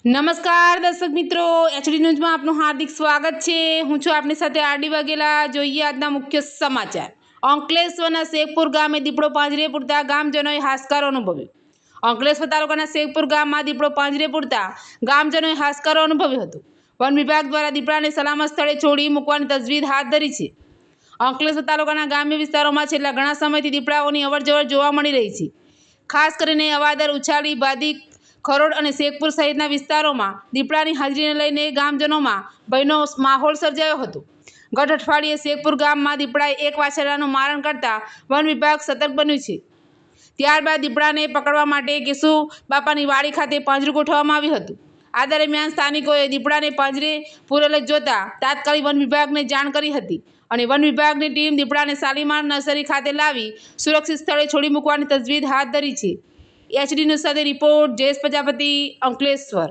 નમસ્કાર દર્શક મિત્રો, એચડી ન્યૂઝમાં આપનું હાર્દિક સ્વાગત છે। હું છું આપની સાથે આરડી વાઘેલા। જોઈએ આજના મુખ્ય સમાચાર। અંકલેશ્વરના શેખપુર ગામે દીપડો પાંજરે પૂરતા ગામજનોએ હાશકારો અનુભવ્યો। અંકલેશ્વર તાલુકાના શેખપુર ગામમાં દીપડો પાંજરે પૂરતા ગામજનોએ હાશકારો અનુભવ્યો હતો। વન વિભાગ દ્વારા દીપડાને સલામત સ્થળે છોડી મૂકવાની તજવીજ હાથ ધરી છે। અંકલેશ્વર તાલુકાના ગ્રામ્ય વિસ્તારોમાં છેલ્લા ઘણા સમયથી દીપડાઓની અવરજવર જોવા મળી રહી છે। ખાસ કરીને અવાદર, ઉછાલી, ભાદી, ખરોડ અને શેખપુર સહિતના વિસ્તારોમાં દીપડાની હાજરીને લઈને ગામજનોમાં ભયનો માહોલ સર્જાયો હતો। ગત અઠવાડિયે શેખપુર ગામમાં દીપડાએ એક વાછરડાનું મારણ કરતા વન વિભાગ સતર્ક બન્યું છે। ત્યારબાદ દીપડાને પકડવા માટે કેશુ બાપાની વાડી ખાતે પાંજરું ગોઠવવામાં આવ્યું હતું। આ દરમિયાન સ્થાનિકોએ દીપડાને પાંજરે પૂરેલ જોતા તાત્કાલિક વન વિભાગને જાણ કરી હતી અને વન વિભાગની ટીમ દીપડાને શાલીમાર નર્સરી ખાતે લાવી સુરક્ષિત સ્થળે છોડી મૂકવાની તજવીજ હાથ ધરી છે। એચડી ન્યૂઝ સાથે રિપોર્ટ જયેશ પ્રજાપતિ, અંકલેશ્વર।